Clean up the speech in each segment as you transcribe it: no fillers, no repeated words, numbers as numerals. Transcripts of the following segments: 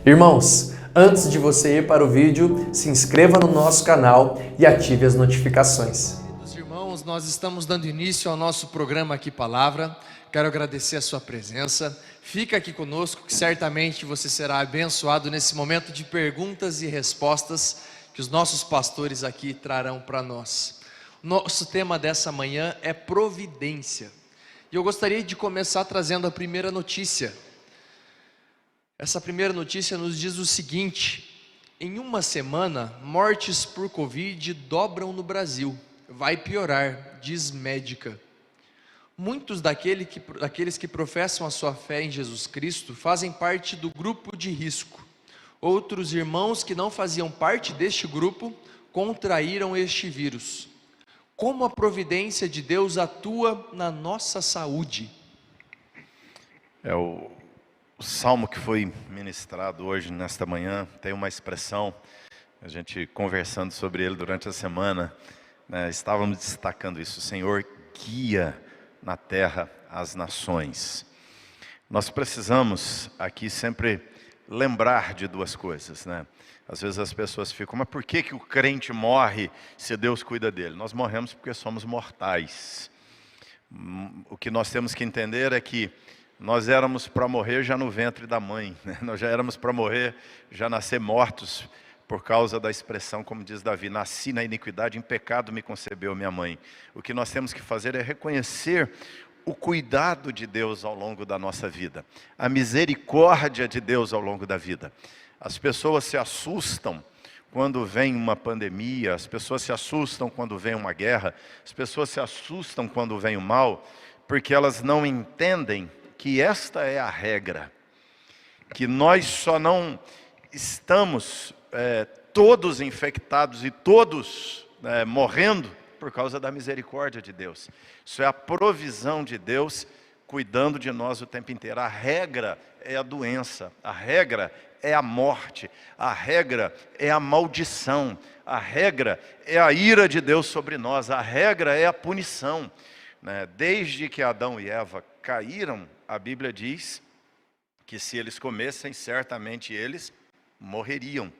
Irmãos, antes de você ir para o vídeo, se inscreva no nosso canal e ative as notificações. Queridos irmãos, nós estamos dando início ao nosso programa Aqui Palavra. Quero agradecer a sua presença. Fica aqui conosco que certamente você será abençoado nesse momento de perguntas e respostas que os nossos pastores aqui trarão para nós. Nosso tema dessa manhã é providência. E eu gostaria de começar trazendo a primeira notícia. Essa primeira notícia nos diz o seguinte: em uma semana, mortes por Covid dobram no Brasil. Vai piorar, diz médica. Muitos daqueles que professam a sua fé em Jesus Cristo fazem parte do grupo de risco. Outros irmãos que não faziam parte deste grupo contraíram este vírus. Como a providência de Deus atua na nossa saúde? O salmo que foi ministrado hoje, nesta manhã, tem uma expressão, a gente conversando sobre ele durante a semana, né, estávamos destacando isso: o Senhor guia na terra as nações. Nós precisamos aqui sempre lembrar de duas coisas, né? Às vezes as pessoas ficam, mas por que o crente morre se Deus cuida dele? Nós morremos porque somos mortais. O que nós temos que entender é que nós éramos para morrer já no ventre da mãe, né? Nós já éramos para morrer, já nascer mortos, por causa da expressão, como diz Davi: nasci na iniquidade, em pecado me concebeu minha mãe. O que nós temos que fazer é reconhecer o cuidado de Deus ao longo da nossa vida, a misericórdia de Deus ao longo da vida. As pessoas se assustam quando vem uma pandemia, as pessoas se assustam quando vem uma guerra, as pessoas se assustam quando vem o mal, porque elas não entendem que esta é a regra, que nós só não estamos todos infectados e todos morrendo por causa da misericórdia de Deus. Isso é a provisão de Deus cuidando de nós o tempo inteiro. A regra é a doença, a regra é a morte, a regra é a maldição, a regra é a ira de Deus sobre nós, a regra é a punição, né? Desde que Adão e Eva caíram, a Bíblia diz que se eles comessem, certamente eles morreriam.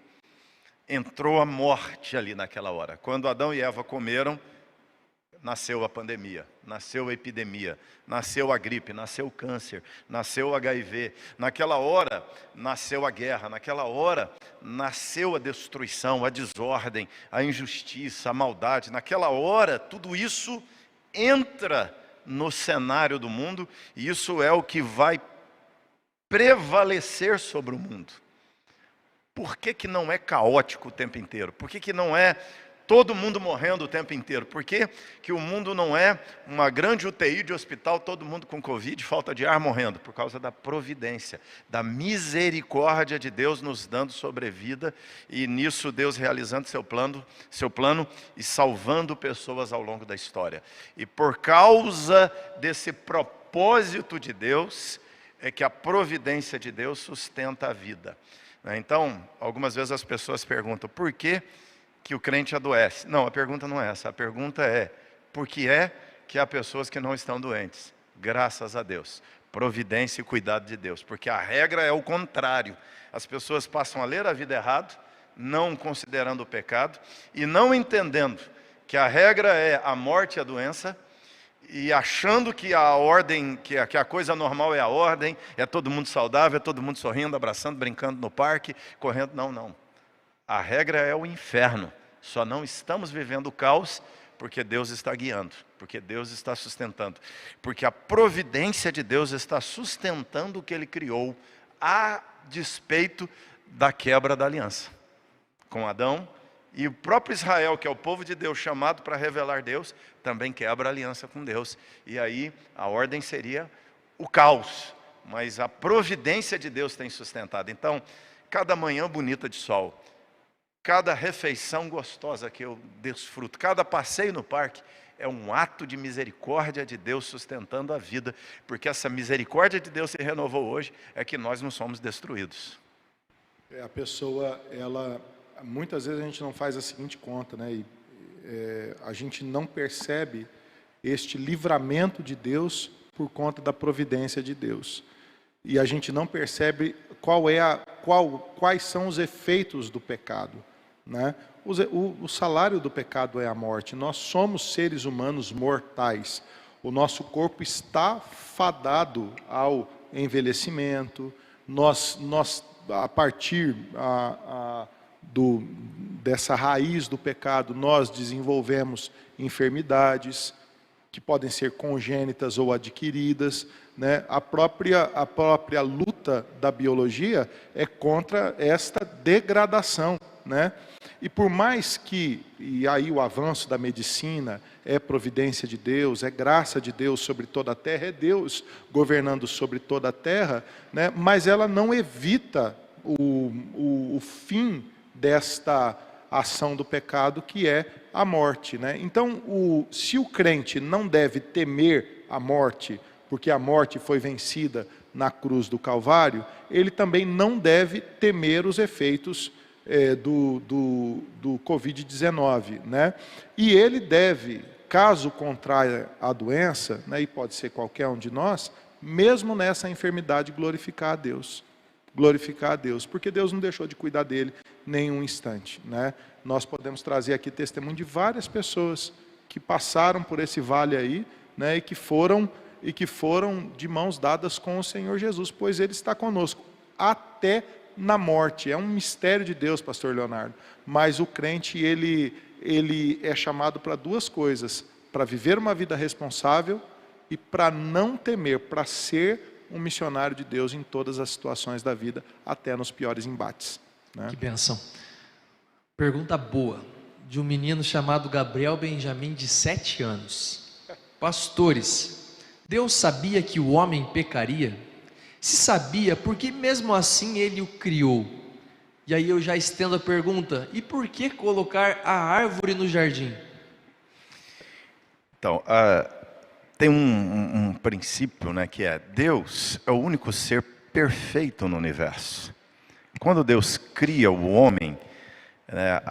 Entrou a morte ali naquela hora. Quando Adão e Eva comeram, nasceu a pandemia, nasceu a epidemia, nasceu a gripe, nasceu o câncer, nasceu o HIV. Naquela hora, nasceu a guerra. Naquela hora, nasceu a destruição, a desordem, a injustiça, a maldade. Naquela hora, tudo isso entra no cenário do mundo, e isso é o que vai prevalecer sobre o mundo. Por que não é caótico o tempo inteiro? Por que não é todo mundo morrendo o tempo inteiro? Por que o mundo não é uma grande UTI de hospital, todo mundo com Covid, falta de ar, morrendo? Por causa da providência, da misericórdia de Deus nos dando sobrevida, e nisso Deus realizando seu plano e salvando pessoas ao longo da história. E por causa desse propósito de Deus, é que a providência de Deus sustenta a vida. Então, algumas vezes as pessoas perguntam: por que o crente adoece? Não, a pergunta não é essa. A pergunta é: por que é que há pessoas que não estão doentes? Graças a Deus, providência e cuidado de Deus, porque a regra é o contrário. As pessoas passam a ler a vida errado, não considerando o pecado e não entendendo que a regra é a morte e a doença, e achando que a ordem, que a coisa normal é a ordem, é todo mundo saudável, é todo mundo sorrindo, abraçando, brincando no parque, correndo. Não. A regra é o inferno. Só não estamos vivendo o caos porque Deus está guiando, porque Deus está sustentando, porque a providência de Deus está sustentando o que Ele criou, a despeito da quebra da aliança com Adão. E o próprio Israel, que é o povo de Deus, chamado para revelar Deus, também quebra a aliança com Deus. E aí a ordem seria o caos, mas a providência de Deus tem sustentado. Então, cada manhã bonita de sol, cada refeição gostosa que eu desfruto, cada passeio no parque, é um ato de misericórdia de Deus sustentando a vida, porque essa misericórdia de Deus se renovou hoje, é que nós não somos destruídos. A pessoa, muitas vezes a gente não faz a seguinte conta, né? A gente não percebe este livramento de Deus por conta da providência de Deus. E a gente não percebe qual é quais são os efeitos do pecado, né? O salário do pecado é a morte. Nós somos seres humanos mortais. O nosso corpo está fadado ao envelhecimento. Nós a partir dessa raiz do pecado, nós desenvolvemos enfermidades que podem ser congênitas ou adquiridas, né? A própria luta da biologia é contra esta degradação, né? E por mais que, e aí o avanço da medicina é providência de Deus, é graça de Deus sobre toda a terra, é Deus governando sobre toda a terra, né? Mas ela não evita o fim desta ação do pecado, que é a morte, né? Então, se o crente não deve temer a morte, porque a morte foi vencida na cruz do Calvário, ele também não deve temer os efeitos do Covid-19, né? E ele deve, caso contraia a doença, né, e pode ser qualquer um de nós, mesmo nessa enfermidade, glorificar a Deus. Glorificar a Deus, porque Deus não deixou de cuidar dele nem um instante, né? Nós podemos trazer aqui testemunho de várias pessoas que passaram por esse vale aí, né, e que foram de mãos dadas com o Senhor Jesus, pois Ele está conosco até na morte. É um mistério de Deus, pastor Leonardo, mas o crente, ele é chamado para duas coisas: para viver uma vida responsável e para não temer, para ser um missionário de Deus em todas as situações da vida, até nos piores embates, né? Que bênção. Pergunta boa, de um menino chamado Gabriel Benjamin, de 7 anos. Pastores, Deus sabia que o homem pecaria? Se sabia, por que mesmo assim Ele o criou? E aí eu já estendo a pergunta: e por que colocar a árvore no jardim? Então, tem um princípio, né, que é: Deus é o único ser perfeito no universo. Quando Deus cria o homem, né,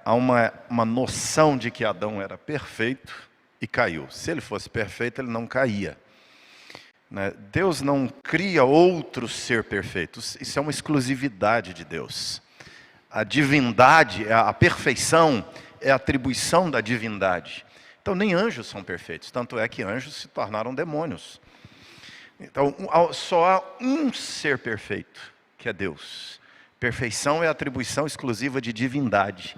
há uma noção de que Adão era perfeito e caiu. Se ele fosse perfeito, ele não caía, né? Deus não cria outro ser perfeito. Isso é uma exclusividade de Deus. A divindade, a perfeição é a atribuição da divindade. Então nem anjos são perfeitos, tanto é que anjos se tornaram demônios. Então só há um ser perfeito, que é Deus. Perfeição é a atribuição exclusiva de divindade.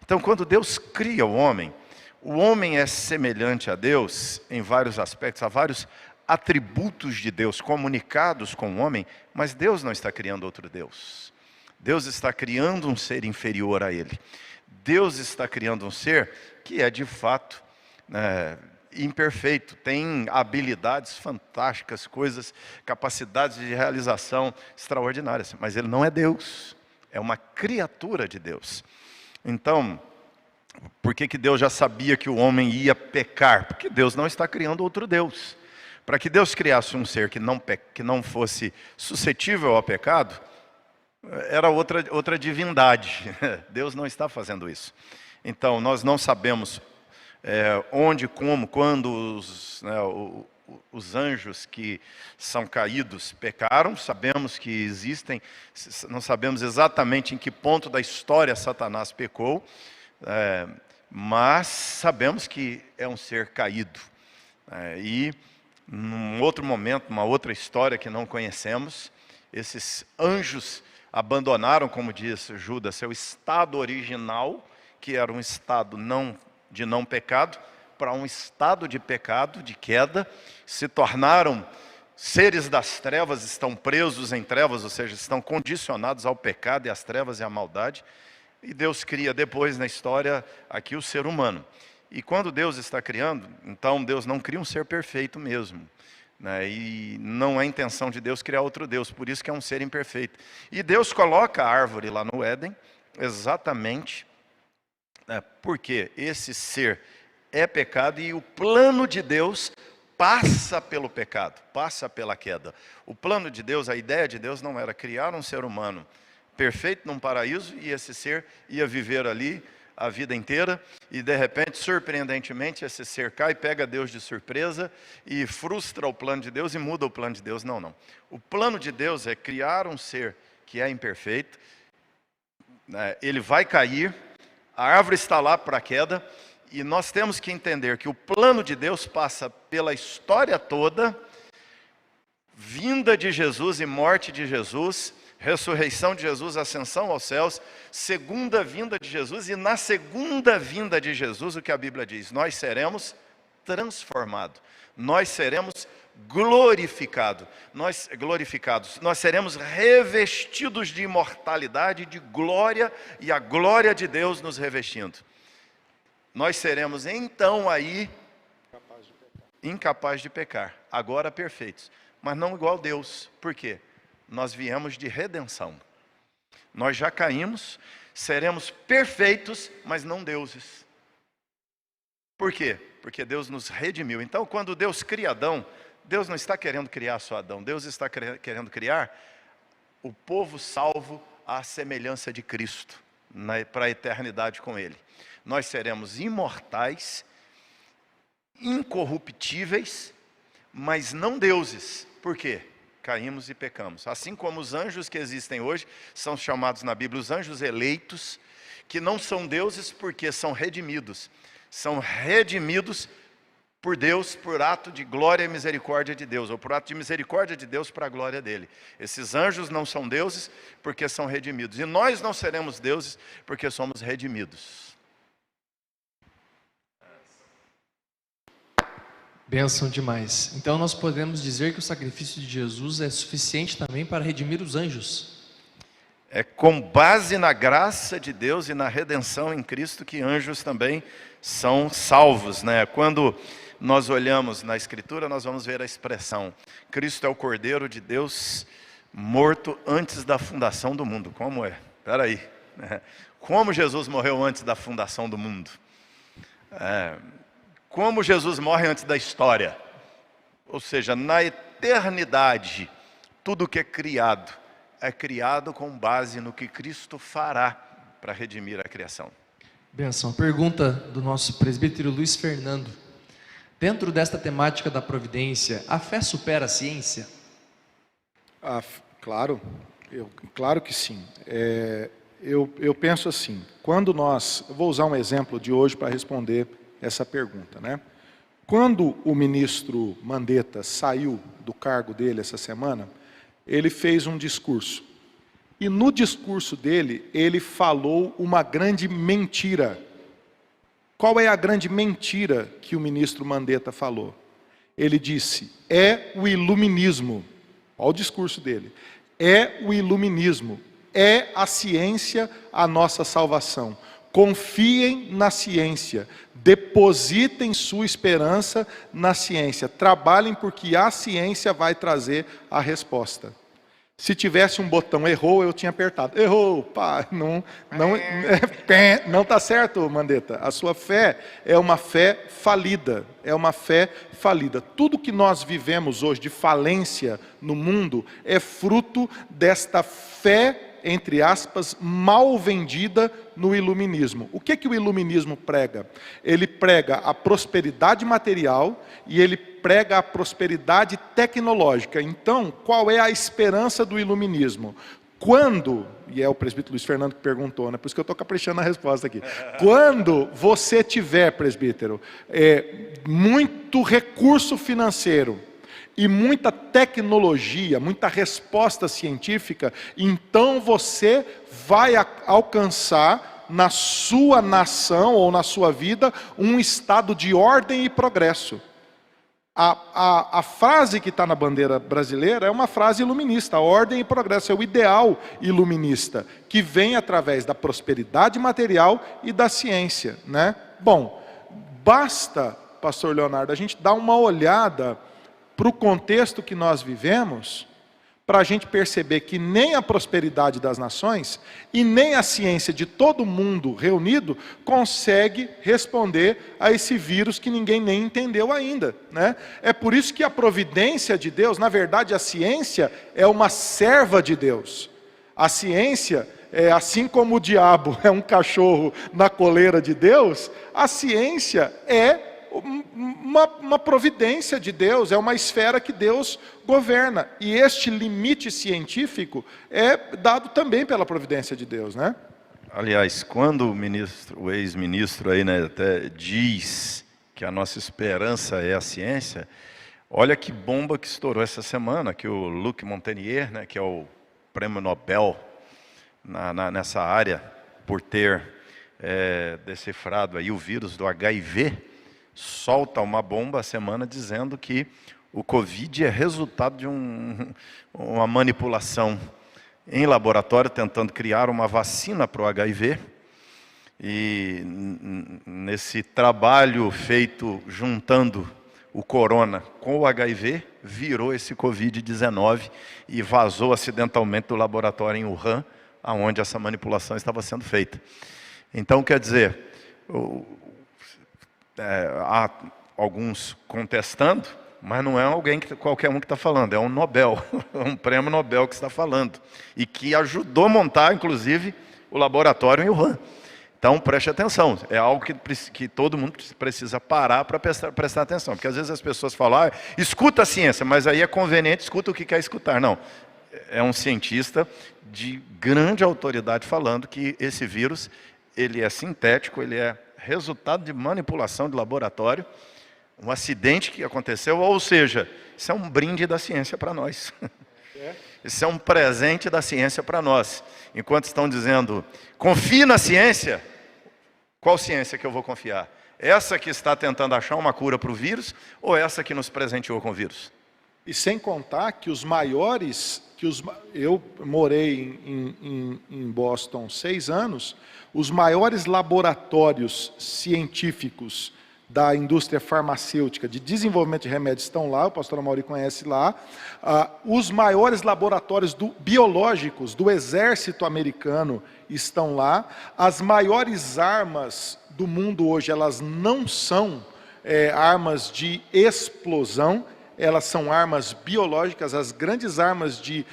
Então quando Deus cria o homem é semelhante a Deus em vários aspectos, há vários atributos de Deus comunicados com o homem, mas Deus não está criando outro Deus. Deus está criando um ser inferior a Ele. Deus está criando um ser que é de fato imperfeito, tem habilidades fantásticas, capacidades de realização extraordinárias, mas Ele não é Deus, é uma criatura de Deus. Então, por que Deus já sabia que o homem ia pecar? Porque Deus não está criando outro Deus. Para que Deus criasse um ser que não fosse suscetível ao pecado, era outra divindade. Deus não está fazendo isso. Então, nós não sabemos onde, como, quando os anjos que são caídos pecaram. Sabemos que existem, não sabemos exatamente em que ponto da história Satanás pecou, mas sabemos que é um ser caído. E num outro momento, uma outra história que não conhecemos, esses anjos abandonaram, como diz Judas, seu estado original, que era um estado de não pecado, para um estado de pecado, de queda, se tornaram seres das trevas, estão presos em trevas, ou seja, estão condicionados ao pecado e às trevas e à maldade. E Deus cria depois na história aqui o ser humano. E quando Deus está criando, então Deus não cria um ser perfeito mesmo, né? E não é intenção de Deus criar outro Deus, por isso que é um ser imperfeito. E Deus coloca a árvore lá no Éden, exatamente porque esse ser é pecado e o plano de Deus passa pelo pecado, passa pela queda. O plano de Deus, a ideia de Deus não era criar um ser humano perfeito num paraíso e esse ser ia viver ali a vida inteira e de repente, surpreendentemente, esse ser cai, pega Deus de surpresa e frustra o plano de Deus e muda o plano de Deus. Não. O plano de Deus é criar um ser que é imperfeito, ele vai cair, a árvore está lá para a queda, e nós temos que entender que o plano de Deus passa pela história toda, vinda de Jesus e morte de Jesus, ressurreição de Jesus, ascensão aos céus, segunda vinda de Jesus, e na segunda vinda de Jesus, o que a Bíblia diz? Nós seremos transformados, nós seremos glorificados, nós seremos revestidos de imortalidade, de glória, e a glória de Deus nos revestindo. Nós seremos então aí incapazes de pecar, agora perfeitos, mas não igual a Deus. Por quê? Nós viemos de redenção. Nós já caímos, seremos perfeitos, mas não deuses. Por quê? Porque Deus nos redimiu. Então, quando Deus cria Adão, Deus não está querendo criar só Adão, Deus está querendo criar o povo salvo à semelhança de Cristo, para a eternidade com Ele. Nós seremos imortais, incorruptíveis, mas não deuses. Por quê? Caímos e pecamos. Assim como os anjos que existem hoje, são chamados na Bíblia os anjos eleitos, que não são deuses porque são redimidos. São redimidos por Deus, por ato de glória e misericórdia de Deus, ou por ato de misericórdia de Deus para a glória dele. Esses anjos não são deuses porque são redimidos. E nós não seremos deuses porque somos redimidos. Bênção demais. Então nós podemos dizer que o sacrifício de Jesus é suficiente também para redimir os anjos. É com base na graça de Deus e na redenção em Cristo que anjos também são salvos, né? Quando nós olhamos na Escritura, nós vamos ver a expressão: Cristo é o Cordeiro de Deus morto antes da fundação do mundo. Como é? Espera aí. Como Jesus morreu antes da fundação do mundo? Como Jesus morre antes da história? Ou seja, na eternidade, tudo que é criado com base no que Cristo fará para redimir a criação. Benção. Pergunta do nosso presbítero Luiz Fernando. Dentro desta temática da providência, a fé supera a ciência? Claro que sim. Eu penso assim, eu vou usar um exemplo de hoje para responder essa pergunta, né? Quando o ministro Mandetta saiu do cargo dele essa semana, ele fez um discurso. E no discurso dele, ele falou uma grande mentira. Qual é a grande mentira que o ministro Mandetta falou? Ele disse: é o iluminismo. Olha o discurso dele. É o iluminismo. É a ciência a nossa salvação. Confiem na ciência, depositem sua esperança na ciência, trabalhem porque a ciência vai trazer a resposta. Se tivesse um botão errou, eu tinha apertado. Errou, pá, não está certo, Mandetta. A sua fé é uma fé falida, Tudo que nós vivemos hoje de falência no mundo é fruto desta fé, entre aspas, mal vendida no iluminismo. O que o iluminismo prega? Ele prega a prosperidade material e ele prega a prosperidade tecnológica. Então, qual é a esperança do iluminismo? Quando, e é o presbítero Luiz Fernando que perguntou, né? Por isso que eu estou caprichando na resposta aqui. Quando você tiver, presbítero, muito recurso financeiro, e muita tecnologia, muita resposta científica, então você vai alcançar na sua nação ou na sua vida um estado de ordem e progresso. A frase que está na bandeira brasileira é uma frase iluminista: ordem e progresso, é o ideal iluminista, que vem através da prosperidade material e da ciência, né? Bom, basta, pastor Leonardo, a gente dar uma olhada para o contexto que nós vivemos, para a gente perceber que nem a prosperidade das nações e nem a ciência de todo mundo reunido consegue responder a esse vírus que ninguém nem entendeu ainda, né? É por isso que a providência de Deus, na verdade a ciência é uma serva de Deus. A ciência, assim como o diabo é um cachorro na coleira de Deus, a ciência é uma providência de Deus, é uma esfera que Deus governa. E este limite científico é dado também pela providência de Deus, né? Aliás, quando o ex-ministro aí, né, até diz que a nossa esperança é a ciência, olha que bomba que estourou essa semana, que o Luc Montagnier, né, que é o prêmio Nobel nessa área, por ter decifrado aí o vírus do HIV, solta uma bomba a semana dizendo que o Covid é resultado de uma manipulação em laboratório, tentando criar uma vacina para o HIV. E nesse trabalho feito juntando o corona com o HIV, virou esse Covid-19 e vazou acidentalmente do laboratório em Wuhan, onde essa manipulação estava sendo feita. Então, quer dizer, há alguns contestando, mas não é qualquer um que está falando, é um Nobel, um prêmio Nobel que está falando, e que ajudou a montar, inclusive, o laboratório em Wuhan. Então, preste atenção, é algo que todo mundo precisa parar para prestar atenção, porque às vezes as pessoas falam, escuta a ciência, mas aí é conveniente, escuta o que quer escutar. Não, é um cientista de grande autoridade falando que esse vírus, ele é sintético, ele é resultado de manipulação de laboratório, um acidente que aconteceu, ou seja, isso é um brinde da ciência para nós. Isso é um presente da ciência para nós. Enquanto estão dizendo, confie na ciência, qual ciência que eu vou confiar? Essa que está tentando achar uma cura para o vírus, ou essa que nos presenteou com o vírus? E sem contar que os maiores, eu morei em Boston 6 anos, os maiores laboratórios científicos da indústria farmacêutica, de desenvolvimento de remédios estão lá, o pastor Amaury conhece lá, os maiores laboratórios biológicos do exército americano estão lá, as maiores armas do mundo hoje, elas não são armas de explosão, elas são armas biológicas, as grandes armas de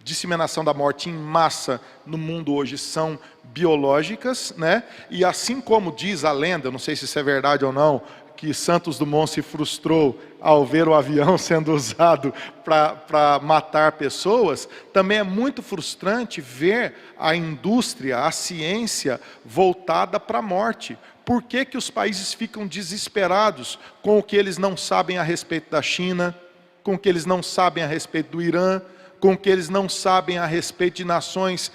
disseminação da morte em massa no mundo hoje são biológicas, né? E assim como diz a lenda, não sei se isso é verdade ou não, que Santos Dumont se frustrou ao ver o avião sendo usado para matar pessoas, também é muito frustrante ver a indústria, a ciência voltada para a morte. Por que que os países ficam desesperados com o que eles não sabem a respeito da China, com o que eles não sabem a respeito do Irã, com o que eles não sabem a respeito de nações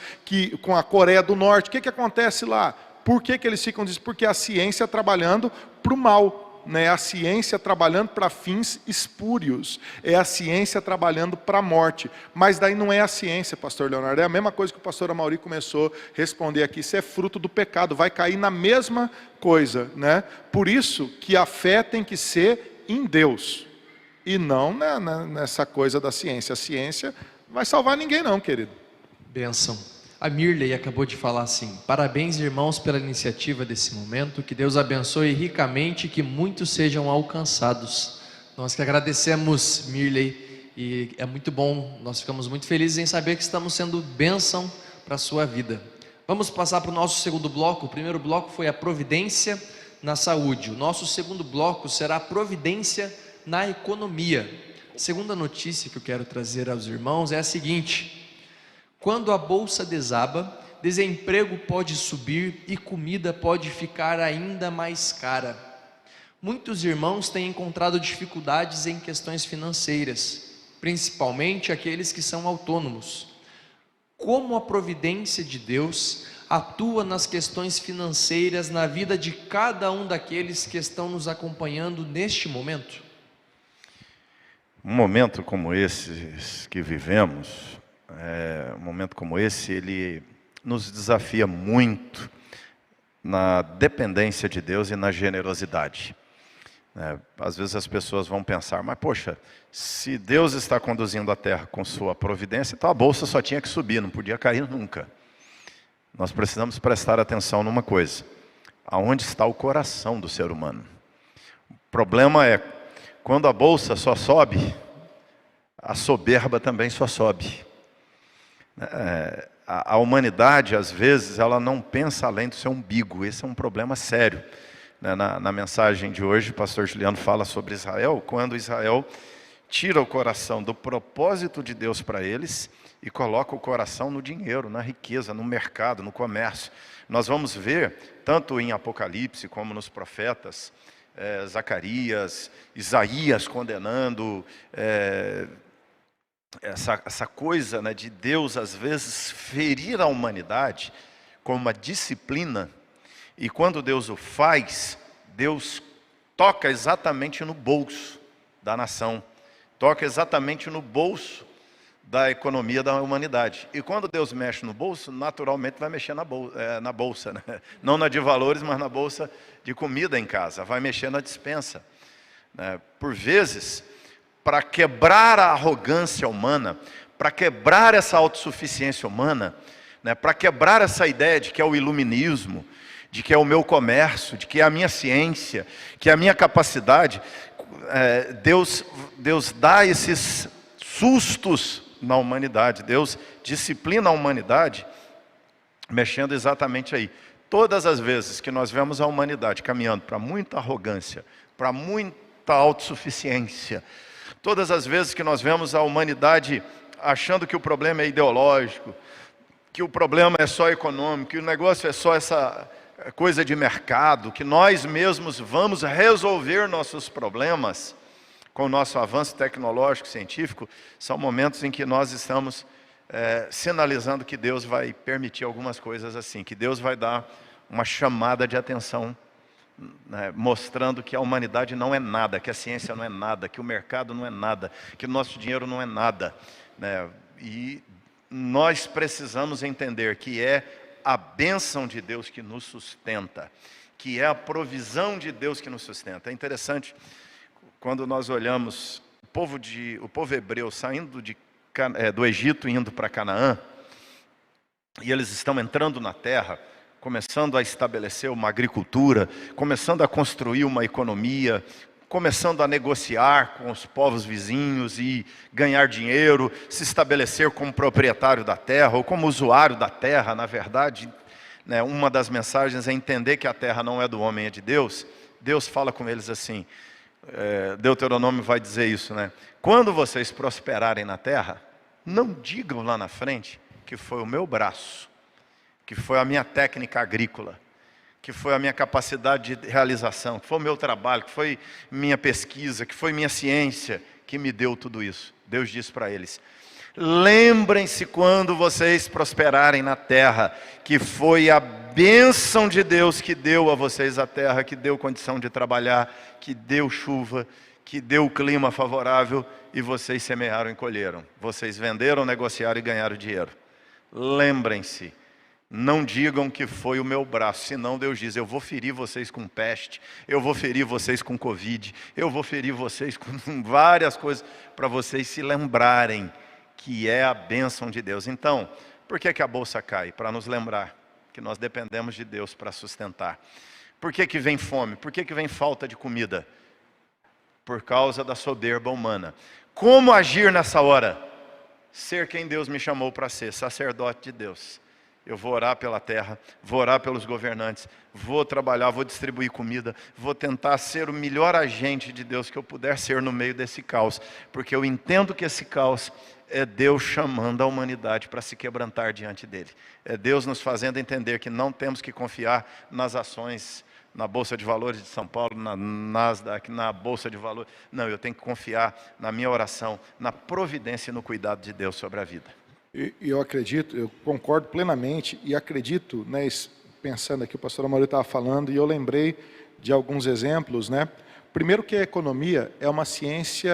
com a Coreia do Norte? O que acontece lá? Por que eles ficam desesperados? Porque a ciência trabalhando para o mal, né? A ciência trabalhando para fins espúrios, é a ciência trabalhando para a morte. Mas daí não é a ciência, pastor Leonardo, é a mesma coisa que o pastor Amaury começou a responder aqui, isso é fruto do pecado, vai cair na mesma coisa, né? Por isso que a fé tem que ser em Deus, e não nessa coisa da ciência. A ciência não vai salvar ninguém não, querido. Bênção. A Mirley acabou de falar assim: parabéns, irmãos, pela iniciativa desse momento, que Deus abençoe ricamente e que muitos sejam alcançados. Nós que agradecemos, Mirley, e é muito bom, nós ficamos muito felizes em saber que estamos sendo bênção para a sua vida. Vamos passar para o nosso segundo bloco. O primeiro bloco foi a providência na saúde, o nosso segundo bloco será a providência na economia. A segunda notícia que eu quero trazer aos irmãos é a seguinte: quando a bolsa desaba, desemprego pode subir e comida pode ficar ainda mais cara. Muitos irmãos têm encontrado dificuldades em questões financeiras, principalmente aqueles que são autônomos. Como a providência de Deus atua nas questões financeiras na vida de cada um daqueles que estão nos acompanhando neste momento? Um momento como esse que vivemos, um momento como esse, ele nos desafia muito na dependência de Deus e na generosidade. Às vezes as pessoas vão pensar, mas poxa, se Deus está conduzindo a terra com sua providência, então a bolsa só tinha que subir, não podia cair nunca. Nós precisamos prestar atenção numa coisa: aonde está o coração do ser humano? O problema é, quando a bolsa só sobe, a soberba também só sobe. A humanidade, às vezes, ela não pensa além do seu umbigo. Esse é um problema sério. né, na mensagem de hoje, o pastor Juliano fala sobre Israel, quando Israel tira o coração do propósito de Deus para eles e coloca o coração no dinheiro, na riqueza, no mercado, no comércio. Nós vamos ver, tanto em Apocalipse como nos profetas, Zacarias, Isaías condenando essa coisa, né, de Deus às vezes ferir a humanidade com uma disciplina, e quando Deus o faz, Deus toca exatamente no bolso da nação, toca exatamente no bolso da economia da humanidade. E quando Deus mexe no bolso, naturalmente vai mexer na bolsa, né? Não na de valores, mas na bolsa de comida em casa, vai mexer na despensa, né? Por vezes, para quebrar a arrogância humana, para quebrar essa autossuficiência humana, né? Para quebrar essa ideia de que é o iluminismo, de que é o meu comércio, de que é a minha ciência, que é a minha capacidade, Deus dá esses sustos na humanidade. Deus disciplina a humanidade mexendo exatamente aí. Todas as vezes que nós vemos a humanidade caminhando para muita arrogância, para muita autossuficiência, todas as vezes que nós vemos a humanidade achando que o problema é ideológico, que o problema é só econômico, que o negócio é só essa coisa de mercado, que nós mesmos vamos resolver nossos problemas com o nosso avanço tecnológico, científico, são momentos em que nós estamos sinalizando que Deus vai permitir algumas coisas assim, que Deus vai dar uma chamada de atenção, né, mostrando que a humanidade não é nada, que a ciência não é nada, que o mercado não é nada, que o nosso dinheiro não é nada, né? E nós precisamos entender que é a bênção de Deus que nos sustenta, que é a provisão de Deus que nos sustenta. É interessante, quando nós olhamos o povo hebreu saindo do Egito e indo para Canaã, e eles estão entrando na terra, começando a estabelecer uma agricultura, começando a construir uma economia, começando a negociar com os povos vizinhos e ganhar dinheiro, se estabelecer como proprietário da terra, ou como usuário da terra, na verdade, né, uma das mensagens é entender que a terra não é do homem, é de Deus. Deus fala com eles assim, Deuteronômio vai dizer isso, né? Quando vocês prosperarem na terra, não digam lá na frente que foi o meu braço, que foi a minha técnica agrícola, que foi a minha capacidade de realização, que foi o meu trabalho, que foi minha pesquisa, que foi minha ciência, que me deu tudo isso. Deus diz para eles, lembrem-se quando vocês prosperarem na terra, que foi a bênção de Deus que deu a vocês a terra, que deu condição de trabalhar, que deu chuva, que deu clima favorável, e vocês semearam e colheram. Vocês venderam, negociaram e ganharam dinheiro. Lembrem-se. Não digam que foi o meu braço, senão Deus diz, eu vou ferir vocês com peste, eu vou ferir vocês com Covid, eu vou ferir vocês com várias coisas, para vocês se lembrarem que é a bênção de Deus. Então, por que a bolsa cai? Para nos lembrar que nós dependemos de Deus para sustentar. Por que vem fome? Por que vem falta de comida? Por causa da soberba humana. Como agir nessa hora? Ser quem Deus me chamou para ser, sacerdote de Deus. Eu vou orar pela terra, vou orar pelos governantes, vou trabalhar, vou distribuir comida, vou tentar ser o melhor agente de Deus que eu puder ser no meio desse caos, porque eu entendo que esse caos é Deus chamando a humanidade para se quebrantar diante dele. É Deus nos fazendo entender que não temos que confiar nas ações, na Bolsa de Valores de São Paulo, na Nasdaq, na Bolsa de Valores. Não, eu tenho que confiar na minha oração, na providência e no cuidado de Deus sobre a vida. Eu acredito, eu concordo plenamente e acredito, né, pensando aqui, o pastor Amaury estava falando e eu lembrei de alguns exemplos, né? Primeiro que a economia é uma ciência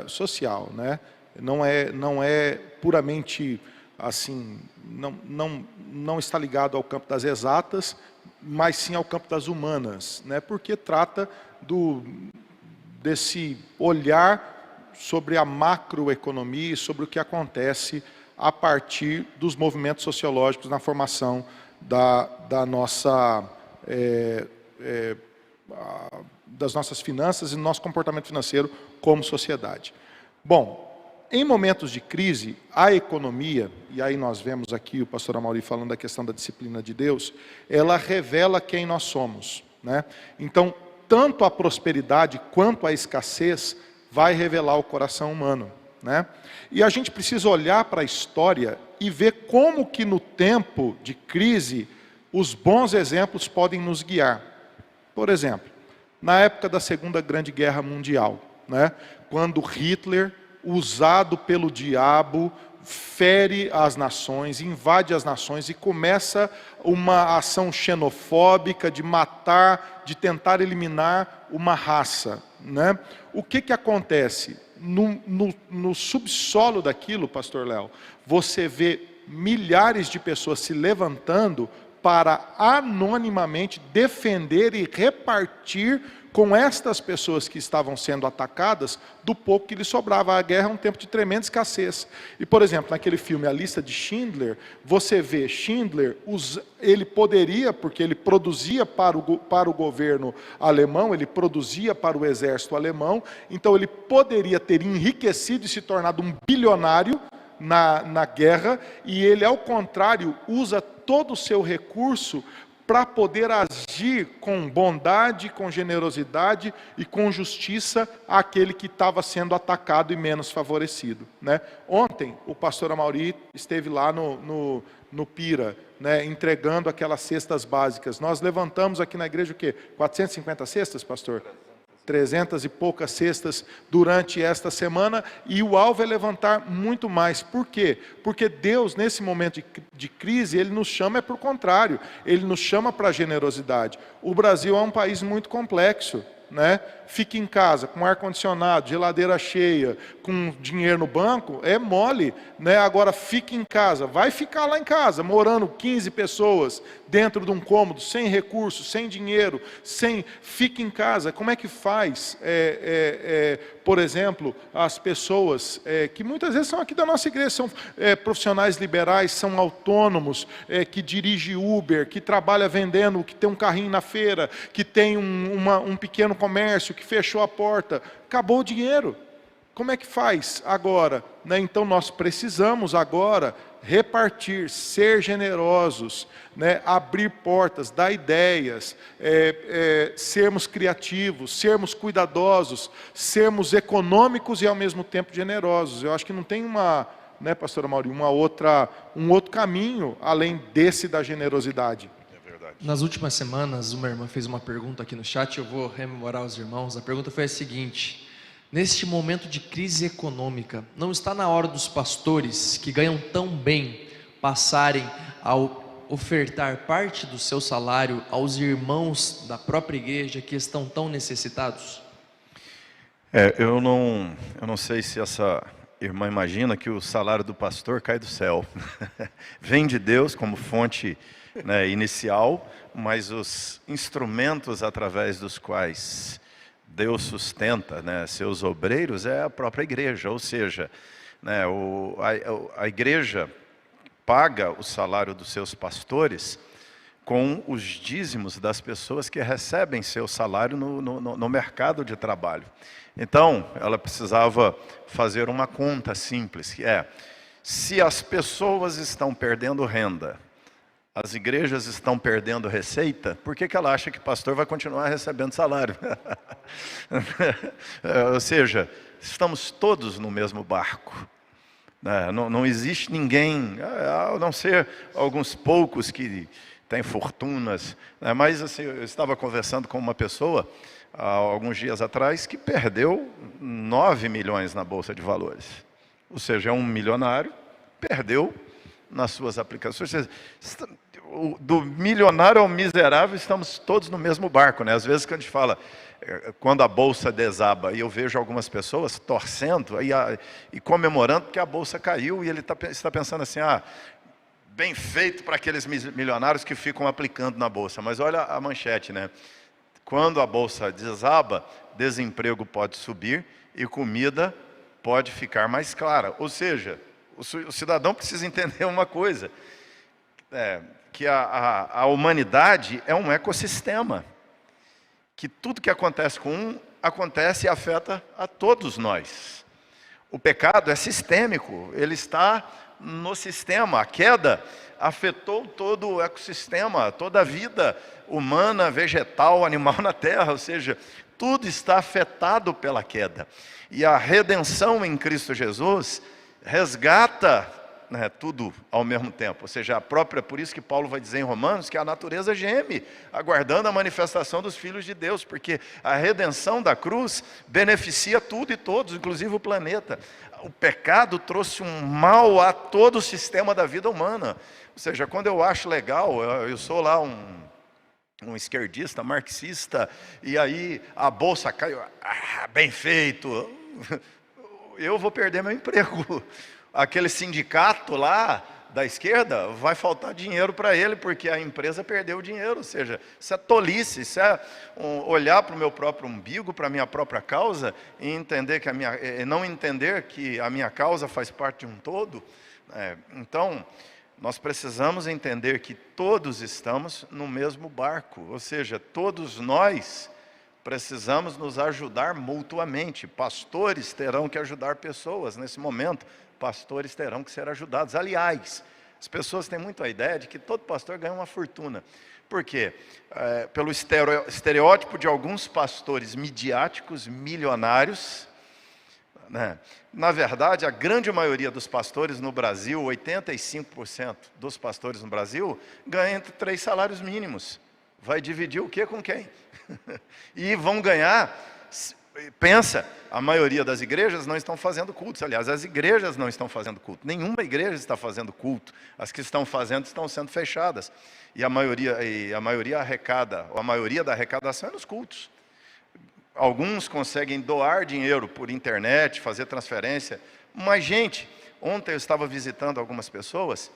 social, né? Não é puramente assim, não está ligado ao campo das exatas, mas sim ao campo das humanas, né? Porque trata desse olhar sobre a macroeconomia e sobre o que acontece a partir dos movimentos sociológicos na formação das nossas finanças e do nosso comportamento financeiro como sociedade. Bom, em momentos de crise, a economia, e aí nós vemos aqui o pastor Amaury falando da questão da disciplina de Deus, ela revela quem nós somos, né? Então, tanto a prosperidade quanto a escassez vai revelar o coração humano, né? E a gente precisa olhar para a história e ver como que no tempo de crise os bons exemplos podem nos guiar. Por exemplo, na época da Segunda Grande Guerra Mundial, né? Quando Hitler, usado pelo diabo, fere as nações, invade as nações e começa uma ação xenofóbica de matar, de tentar eliminar uma raça, né? O que acontece? No subsolo daquilo, pastor Léo, você vê milhares de pessoas se levantando para anonimamente defender e repartir com estas pessoas que estavam sendo atacadas do pouco que lhes sobrava. A guerra é um tempo de tremenda escassez. E, por exemplo, naquele filme A Lista de Schindler, você vê Schindler, ele poderia, porque ele produzia para o governo alemão, ele produzia para o exército alemão, então ele poderia ter enriquecido e se tornado um bilionário na guerra, e ele, ao contrário, usa todo o seu recurso para poder agir com bondade, com generosidade e com justiça àquele que estava sendo atacado e menos favorecido, né? Ontem, o pastor Amaury esteve lá no Pira, né, entregando aquelas cestas básicas. Nós levantamos aqui na igreja o quê? 450 cestas, pastor? 300 e poucas cestas durante esta semana, e o alvo é levantar muito mais. Por quê? Porque Deus, nesse momento de crise, Ele nos chama, por contrário, Ele nos chama para a generosidade. O Brasil é um país muito complexo, né? Fique em casa, com ar-condicionado, geladeira cheia, com dinheiro no banco, é mole, né? Agora fique em casa, vai ficar lá em casa, morando 15 pessoas dentro de um cômodo, sem recursos, sem dinheiro, fique em casa. Como é que faz, por exemplo, as pessoas que muitas vezes são aqui da nossa igreja, são profissionais liberais, são autônomos, que dirige Uber, que trabalha vendendo, que tem um carrinho na feira, que tem um pequeno comércio, que fechou a porta, acabou o dinheiro. Como é que faz agora, né? Então nós precisamos agora repartir, ser generosos, né? Abrir portas, dar ideias, sermos criativos, sermos cuidadosos, sermos econômicos e ao mesmo tempo generosos. Eu acho que não tem né, pastor Amaury, um outro caminho além desse da generosidade. Nas últimas semanas, uma irmã fez uma pergunta aqui no chat, eu vou rememorar os irmãos. A pergunta foi a seguinte: neste momento de crise econômica, não está na hora dos pastores, que ganham tão bem, passarem a ofertar parte do seu salário aos irmãos da própria igreja que estão tão necessitados? Eu não sei se essa irmã imagina que o salário do pastor cai do céu. Vem de Deus como fonte, né, inicial, mas os instrumentos através dos quais Deus sustenta, né, seus obreiros é a própria igreja, ou seja, né, a igreja paga o salário dos seus pastores com os dízimos das pessoas que recebem seu salário no mercado de trabalho. Então, ela precisava fazer uma conta simples, que se as pessoas estão perdendo renda, as igrejas estão perdendo receita, por que ela acha que o pastor vai continuar recebendo salário? Ou seja, estamos todos no mesmo barco. Não existe ninguém, a não ser alguns poucos que têm fortunas. Mas assim, eu estava conversando com uma pessoa, há alguns dias atrás, que perdeu 9 milhões na Bolsa de Valores. Ou seja, é um milionário, perdeu nas suas aplicações. Do milionário ao miserável, estamos todos no mesmo barco, né? Às vezes, quando a gente fala, quando a bolsa desaba, e eu vejo algumas pessoas torcendo e comemorando porque a bolsa caiu, e ele está pensando assim, bem feito para aqueles milionários que ficam aplicando na bolsa. Mas olha a manchete, né? Quando a bolsa desaba, desemprego pode subir e comida pode ficar mais cara. Ou seja, o cidadão precisa entender uma coisa, que a humanidade é um ecossistema, que tudo que acontece com um, acontece e afeta a todos nós. O pecado é sistêmico, ele está no sistema. A queda afetou todo o ecossistema, toda a vida humana, vegetal, animal na terra, ou seja, tudo está afetado pela queda. E a redenção em Cristo Jesus resgata, né, tudo ao mesmo tempo. Ou seja, por isso que Paulo vai dizer em Romanos que a natureza geme, aguardando a manifestação dos filhos de Deus, porque a redenção da cruz beneficia tudo e todos, inclusive o planeta. O pecado trouxe um mal a todo o sistema da vida humana. Ou seja, quando eu acho legal, eu sou lá um esquerdista, marxista, e aí a bolsa cai, bem feito, eu vou perder meu emprego. Aquele sindicato lá da esquerda, vai faltar dinheiro para ele, porque a empresa perdeu o dinheiro. Ou seja, isso é tolice, isso é olhar para o meu próprio umbigo, para a minha própria causa, e entender que não entender que a minha causa faz parte de um todo. Então, nós precisamos entender que todos estamos no mesmo barco, ou seja, todos nós precisamos nos ajudar mutuamente. Pastores terão que ajudar pessoas nesse momento. Pastores terão que ser ajudados. Aliás, as pessoas têm muito a ideia de que todo pastor ganha uma fortuna. Por quê? Pelo estereótipo de alguns pastores midiáticos, milionários, né? Na verdade, a grande maioria dos pastores no Brasil, 85% dos pastores no Brasil, ganham entre 3 salários mínimos. Vai dividir o que com quem? E vão ganhar... Pensa, a maioria das igrejas não estão fazendo cultos. Aliás, as igrejas não estão fazendo culto. Nenhuma igreja está fazendo culto. As que estão fazendo estão sendo fechadas. E a maioria arrecada, ou a maioria da arrecadação é nos cultos. Alguns conseguem doar dinheiro por internet, fazer transferência. Mas, gente, ontem eu estava visitando algumas pessoas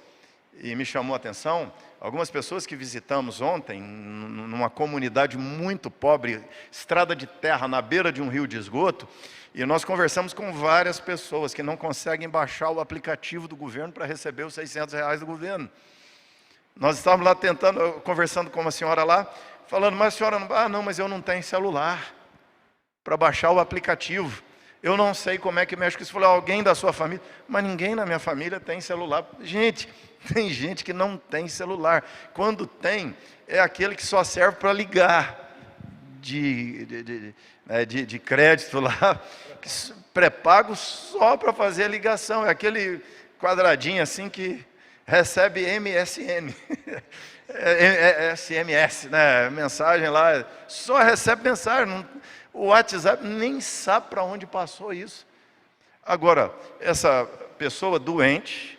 e me chamou a atenção, algumas pessoas que visitamos ontem, numa comunidade muito pobre, estrada de terra, na beira de um rio de esgoto, e nós conversamos com várias pessoas que não conseguem baixar o aplicativo do governo para receber os R$600 do governo. Nós estávamos lá conversando com uma senhora lá, falando, mas a senhora não, mas eu não tenho celular para baixar o aplicativo. Eu não sei como é que mexe com isso. Falei, alguém da sua família? Mas ninguém na minha família tem celular. Gente, tem gente que não tem celular. Quando tem, é aquele que só serve para ligar de crédito lá, pré-pago só para fazer a ligação. É aquele quadradinho assim que recebe MSN. SMS, né? Mensagem lá, só recebe mensagem. O WhatsApp nem sabe para onde passou isso. Agora, essa pessoa doente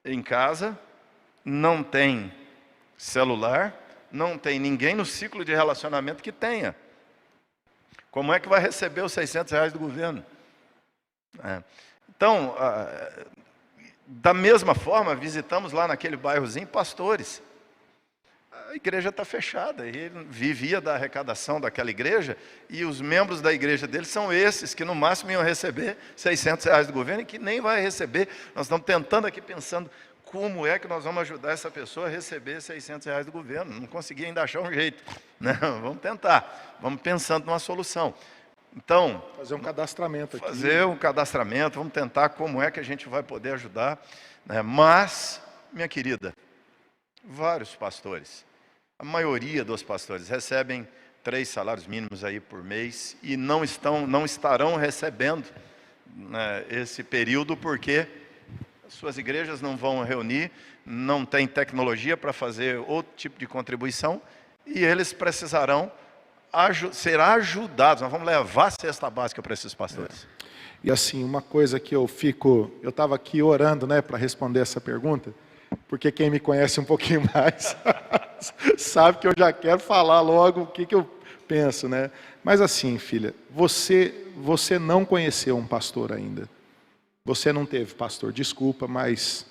em casa, não tem celular, não tem ninguém no ciclo de relacionamento que tenha. Como é que vai receber os R$600 do governo? Então, da mesma forma, visitamos lá naquele bairrozinho pastores. A igreja está fechada, ele vivia da arrecadação daquela igreja, e os membros da igreja dele são esses, que no máximo iam receber R$600 do governo, e que nem vai receber. Nós estamos tentando aqui, pensando, como é que nós vamos ajudar essa pessoa a receber R$600 do governo? Não consegui ainda achar um jeito. Não, vamos tentar, vamos pensando numa solução. Então, fazer um cadastramento aqui. Fazer um cadastramento, vamos tentar como é que a gente vai poder ajudar, né? Mas, minha querida, vários pastores, a maioria dos pastores recebem 3 salários mínimos aí por mês e não estarão recebendo, né, esse período, porque suas igrejas não vão reunir, não tem tecnologia para fazer outro tipo de contribuição, e eles precisarão ser ajudados. Nós vamos levar a cesta básica para esses pastores. E assim, uma coisa que eu estava aqui orando, né, para responder essa pergunta, porque quem me conhece um pouquinho mais sabe que eu já quero falar logo o que eu penso, né? Mas assim, filha, você não conheceu um pastor ainda. Você não teve pastor, desculpa, mas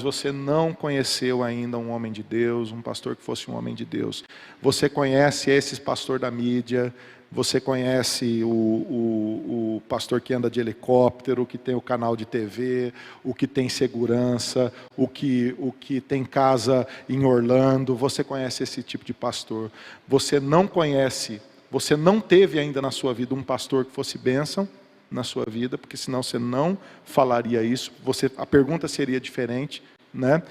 você não conheceu ainda um homem de Deus, um pastor que fosse um homem de Deus. Você conhece esses pastor da mídia, você conhece o pastor que anda de helicóptero, o que tem o canal de TV, o que tem segurança, o que tem casa em Orlando. Você conhece esse tipo de pastor. Você não teve ainda na sua vida um pastor que fosse bênção, na sua vida, porque senão você não falaria isso, a pergunta seria diferente, né?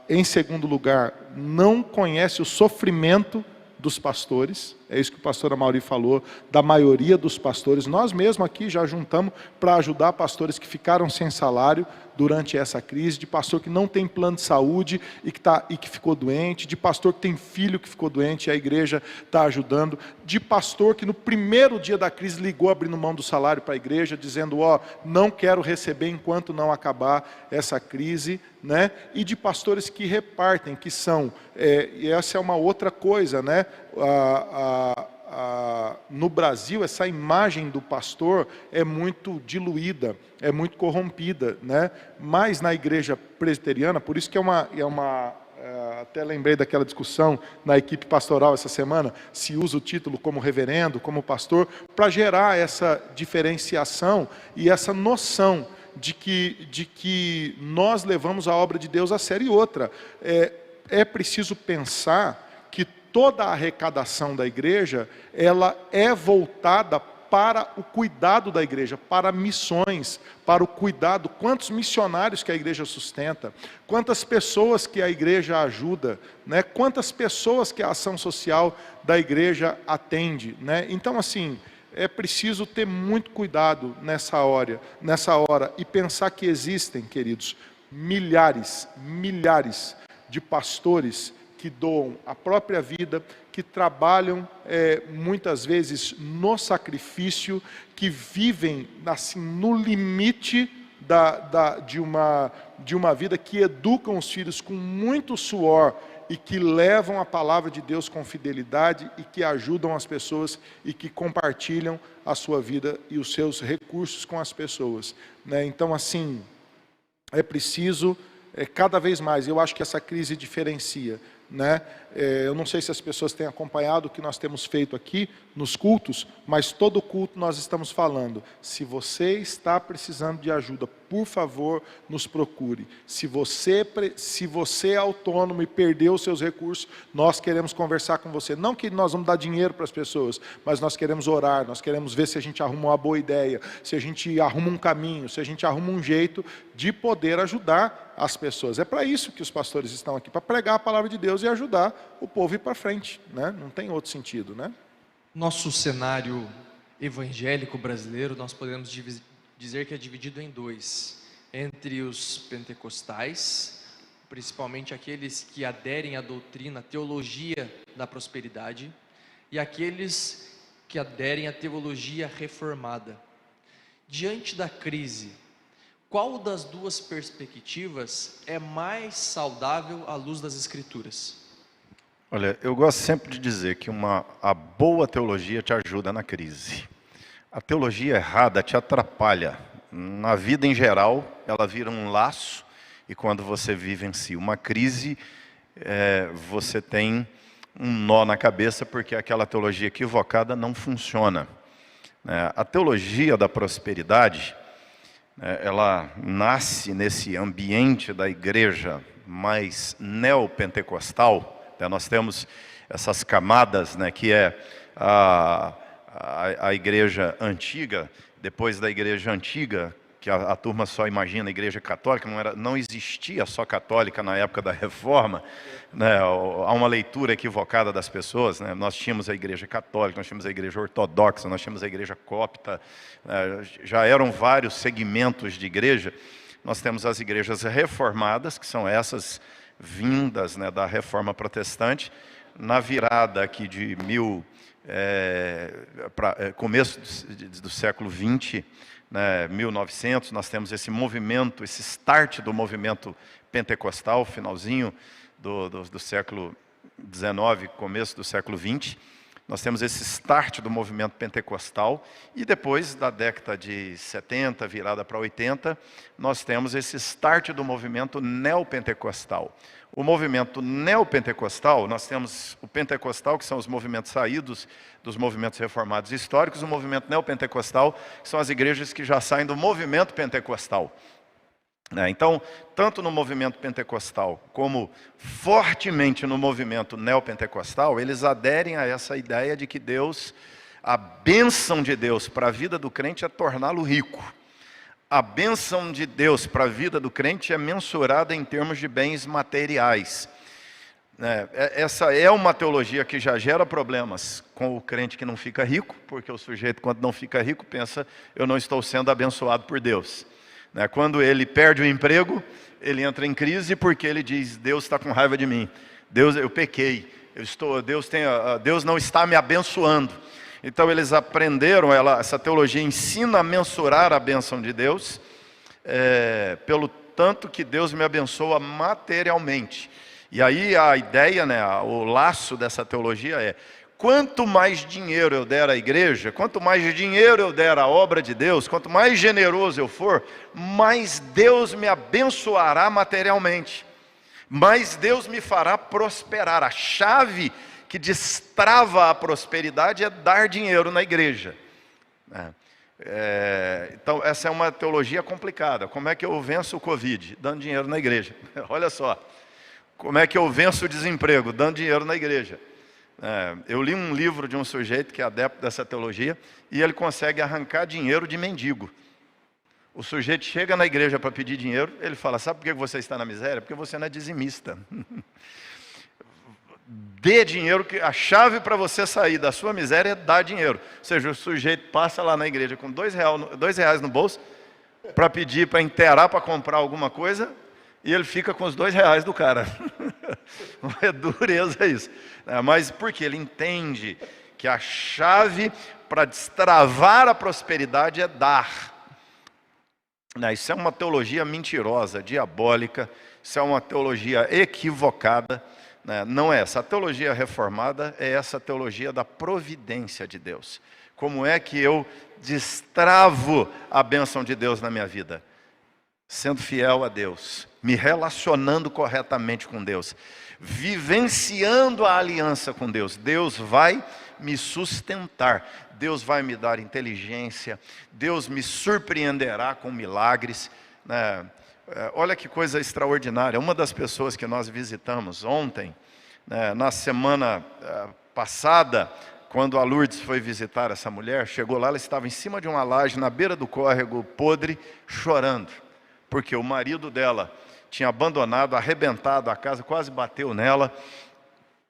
Em segundo lugar, não conhece o sofrimento dos pastores, é isso que o pastor Amaury falou, da maioria dos pastores. Nós mesmos aqui já juntamos para ajudar pastores que ficaram sem salário durante essa crise, de pastor que não tem plano de saúde e que ficou doente, de pastor que tem filho que ficou doente e a igreja está ajudando, de pastor que no primeiro dia da crise ligou abrindo mão do salário para a igreja, dizendo, não quero receber enquanto não acabar essa crise, né? E de pastores que repartem, que são, e essa é uma outra coisa, né? No Brasil, essa imagem do pastor é muito diluída, é muito corrompida, né? Mas na igreja presbiteriana, por isso que até lembrei daquela discussão na equipe pastoral essa semana, se usa o título como reverendo, como pastor, para gerar essa diferenciação e essa noção de que nós levamos a obra de Deus a sério. E outra, é preciso pensar que toda a arrecadação da igreja, ela é voltada para o cuidado da igreja, para missões, para o cuidado. Quantos missionários que a igreja sustenta, quantas pessoas que a igreja ajuda, né? Quantas pessoas que a ação social da igreja atende, né? Então, assim, é preciso ter muito cuidado nessa hora e pensar que existem, queridos, milhares de pastores que doam a própria vida, que trabalham muitas vezes no sacrifício, que vivem assim no limite de uma vida, que educam os filhos com muito suor e que levam a palavra de Deus com fidelidade e que ajudam as pessoas e que compartilham a sua vida e os seus recursos com as pessoas, né? Então, assim, é preciso cada vez mais, eu acho que essa crise diferencia, né? Eu não sei se as pessoas têm acompanhado o que nós temos feito aqui nos cultos, mas todo culto nós estamos falando, se você está precisando de ajuda, por favor, nos procure. Se você é autônomo e perdeu os seus recursos, nós queremos conversar com você. Não que nós vamos dar dinheiro para as pessoas, mas nós queremos orar, nós queremos ver se a gente arruma uma boa ideia, se a gente arruma um caminho, se a gente arruma um jeito de poder ajudar as pessoas. É para isso que os pastores estão aqui, para pregar a palavra de Deus e ajudar o povo a ir para frente, né? Não tem outro sentido, né? Nosso cenário evangélico brasileiro, nós podemos dizer que é dividido em dois, entre os pentecostais, principalmente aqueles que aderem à doutrina, à teologia da prosperidade, e aqueles que aderem à teologia reformada. Diante da crise, qual das duas perspectivas é mais saudável à luz das Escrituras? Olha, eu gosto sempre de dizer que a boa teologia te ajuda na crise. A teologia errada te atrapalha. Na vida em geral, ela vira um laço, e quando você vive uma crise, você tem um nó na cabeça, porque aquela teologia equivocada não funciona. A teologia da prosperidade, ela nasce nesse ambiente da igreja mais neopentecostal. Nós temos essas camadas, né, que é a igreja antiga, depois da igreja antiga, que a turma só imagina a igreja católica, não existia só católica na época da reforma, né? Há uma leitura equivocada das pessoas, né? Nós tínhamos a igreja católica, nós tínhamos a igreja ortodoxa, nós tínhamos a igreja copta, já eram vários segmentos de igreja. Nós temos as igrejas reformadas, que são essas vindas, né, da reforma protestante, na virada aqui de começo do século XX, né, 1900, nós temos esse movimento, esse start do movimento pentecostal, finalzinho do século XIX, começo do século XX. Nós temos esse start do movimento pentecostal, e depois da década de 70, virada para 80, nós temos esse start do movimento neopentecostal. O movimento neopentecostal, nós temos o pentecostal, que são os movimentos saídos dos movimentos reformados históricos, o movimento neopentecostal, que são as igrejas que já saem do movimento pentecostal. Então, tanto no movimento pentecostal, como fortemente no movimento neopentecostal, eles aderem a essa ideia de que Deus A bênção de Deus para a vida do crente é torná-lo rico. A bênção de Deus para a vida do crente é mensurada em termos de bens materiais. Essa é uma teologia que já gera problemas com o crente que não fica rico, porque o sujeito, quando não fica rico, pensa: eu não estou sendo abençoado por Deus. Quando ele perde o emprego, ele entra em crise porque ele diz: Deus está com raiva de mim, Deus, eu pequei, Deus não está me abençoando. Então eles aprenderam, essa teologia ensina a mensurar a bênção de Deus, pelo tanto que Deus me abençoa materialmente. E aí a ideia, o laço dessa teologia é: quanto mais dinheiro eu der à igreja, quanto mais dinheiro eu der à obra de Deus, quanto mais generoso eu for, mais Deus me abençoará materialmente, mais Deus me fará prosperar. A chave que destrava a prosperidade é dar dinheiro na igreja. Então essa é uma teologia complicada. Como é que eu venço o Covid? Dando dinheiro na igreja. Olha só. Como é que eu venço o desemprego? Dando dinheiro na igreja. Eu li um livro de um sujeito que é adepto dessa teologia, e ele consegue arrancar dinheiro de mendigo. O sujeito chega na igreja para pedir dinheiro, ele fala: sabe por que você está na miséria? Porque você não é dizimista. Dê dinheiro, que a chave para você sair da sua miséria é dar dinheiro. Ou seja, o sujeito passa lá na igreja com R$2 no bolso, para pedir, para inteirar, para comprar alguma coisa, e ele fica com os R$2 do cara. É dureza isso. Mas porque ele entende que a chave para destravar a prosperidade é dar. Isso é uma teologia mentirosa, diabólica. Isso é uma teologia equivocada. Não é essa. A teologia reformada é essa teologia da providência de Deus. Como é que eu destravo a bênção de Deus na minha vida? Sendo fiel a Deus, me relacionando corretamente com Deus, vivenciando a aliança com Deus. Deus vai me sustentar, Deus vai me dar inteligência, Deus me surpreenderá com milagres. Olha que coisa extraordinária. Uma das pessoas que nós visitamos ontem, na semana passada, quando a Lourdes foi visitar essa mulher, chegou lá, ela estava em cima de uma laje, na beira do córrego, podre, chorando, porque o marido dela tinha abandonado, arrebentado a casa, quase bateu nela,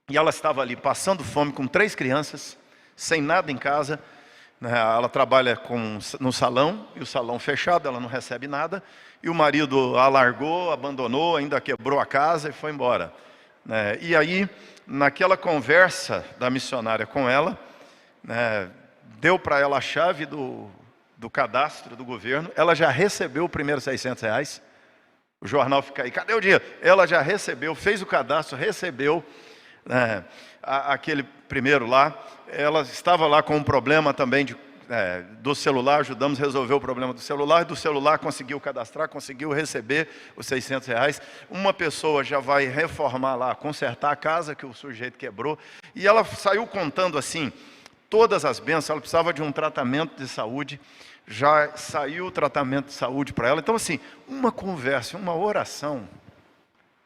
e ela estava ali passando fome com 3 crianças, sem nada em casa. Ela trabalha no salão, e o salão fechado, ela não recebe nada, e o marido a largou, abandonou, ainda quebrou a casa e foi embora. E aí, naquela conversa da missionária com ela, deu para ela a chave do cadastro do governo. Ela já recebeu o primeiro R$600. O jornal fica aí: cadê o dinheiro? Ela já recebeu, fez o cadastro, recebeu aquele primeiro lá. Ela estava lá com um problema também do celular, ajudamos a resolver o problema do celular. Do celular conseguiu cadastrar, conseguiu receber os R$600. Uma pessoa já vai reformar lá, consertar a casa que o sujeito quebrou. E ela saiu contando assim, todas as bênçãos. Ela precisava de um tratamento de saúde, já saiu o tratamento de saúde para ela. Então assim, uma conversa, uma oração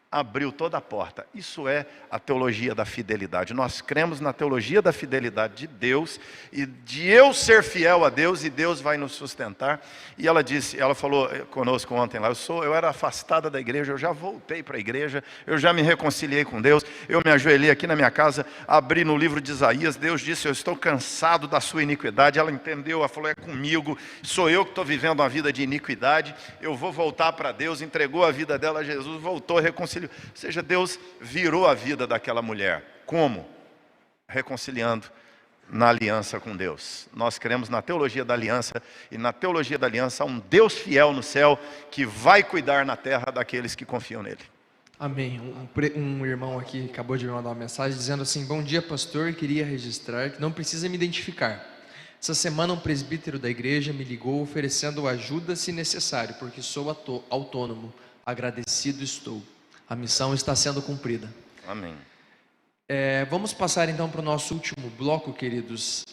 abriu toda a porta. Isso é a teologia da fidelidade. Nós cremos na teologia da fidelidade de Deus, e de eu ser fiel a Deus, e Deus vai nos sustentar. E ela falou conosco ontem lá: eu era afastada da igreja, eu já voltei para a igreja, eu já me reconciliei com Deus, eu me ajoelhei aqui na minha casa, abri no livro de Isaías, Deus disse: eu estou cansado da sua iniquidade. Ela entendeu, ela falou: é comigo, sou eu que estou vivendo uma vida de iniquidade, eu vou voltar para Deus. Entregou a vida dela a Jesus, voltou, reconciliou. Ou seja, Deus virou a vida daquela mulher. Como? Reconciliando na aliança com Deus. Nós cremos na teologia da aliança, e na teologia da aliança há um Deus fiel no céu que vai cuidar na terra daqueles que confiam nele. Amém. Um irmão aqui acabou de me mandar uma mensagem dizendo assim: bom dia, pastor, queria registrar que não precisa me identificar. Essa semana um presbítero da igreja me ligou oferecendo ajuda se necessário, porque sou autônomo. Agradecido estou. A missão está sendo cumprida. Amém. Vamos passar então para o nosso último bloco, queridos.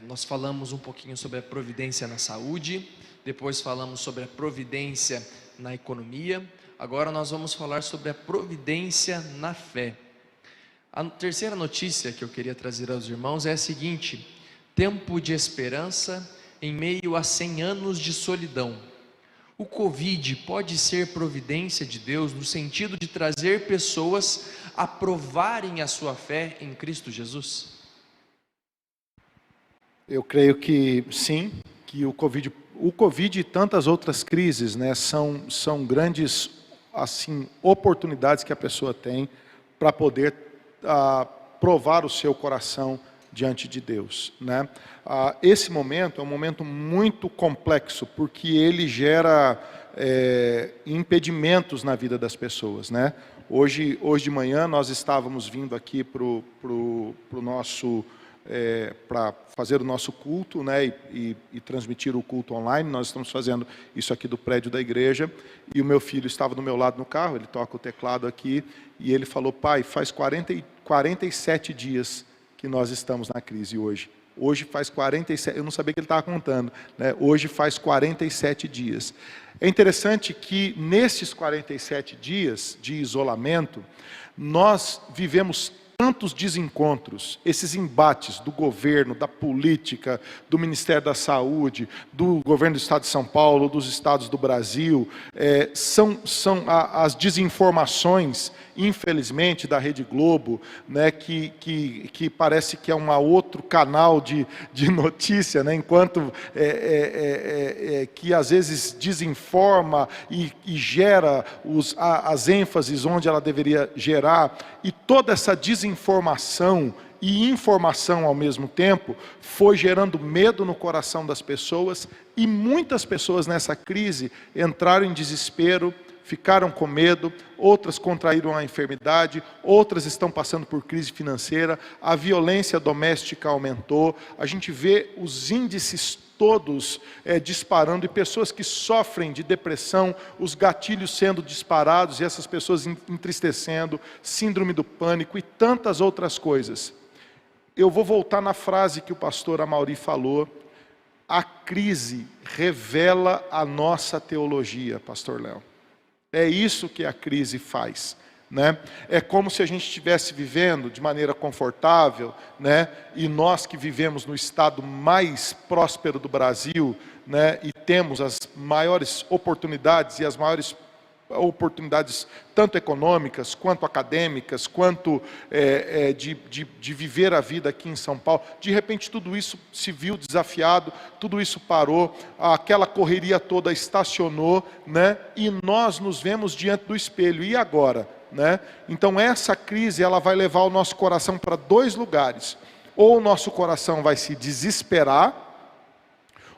Nós falamos um pouquinho sobre a providência na saúde, depois falamos sobre a providência na economia. Agora nós vamos falar sobre a providência na fé. A terceira notícia que eu queria trazer aos irmãos é a seguinte: tempo de esperança em meio a 100 anos de solidão. O Covid pode ser providência de Deus no sentido de trazer pessoas a provarem a sua fé em Cristo Jesus? Eu creio que sim, que o Covid e tantas outras crises, né, são grandes assim, oportunidades que a pessoa tem para poder provar o seu coração diante de Deus, né? Esse momento é um momento muito complexo, porque ele gera impedimentos na vida das pessoas, né? Hoje de manhã nós estávamos vindo aqui pro nosso para fazer o nosso culto, né, e transmitir o culto online. Nós estamos fazendo isso aqui do prédio da igreja, e o meu filho estava do meu lado no carro, ele toca o teclado aqui, e ele falou: pai, faz 47 dias que nós estamos na crise hoje. Hoje faz 47, eu não sabia que ele estava contando, né? Hoje faz 47 dias. É interessante que nesses 47 dias de isolamento, nós vivemos tantos desencontros, esses embates do governo, da política, do Ministério da Saúde, do governo do Estado de São Paulo, dos estados do Brasil, são as desinformações, infelizmente, da Rede Globo, né, que parece que é um outro canal de notícia, né, enquanto que às vezes desinforma e gera as ênfases onde ela deveria gerar, e toda essa desinformação e informação ao mesmo tempo foi gerando medo no coração das pessoas, e muitas pessoas nessa crise entraram em desespero, ficaram com medo, outras contraíram a enfermidade, outras estão passando por crise financeira, a violência doméstica aumentou, a gente vê os índices todos disparando, e pessoas que sofrem de depressão, os gatilhos sendo disparados, e essas pessoas entristecendo, síndrome do pânico e tantas outras coisas. Eu vou voltar na frase que o pastor Amaury falou: a crise revela a nossa teologia, pastor Léo. É isso que a crise faz, né? É como se a gente estivesse vivendo de maneira confortável, né? E nós que vivemos no estado mais próspero do Brasil, né? E temos as maiores oportunidades, e as maiores oportunidades tanto econômicas, quanto acadêmicas, quanto de viver a vida aqui em São Paulo. De repente tudo isso se viu desafiado, tudo isso parou, aquela correria toda estacionou, né? E nós nos vemos diante do espelho. E agora, né? Então essa crise, ela vai levar o nosso coração para dois lugares: ou o nosso coração vai se desesperar,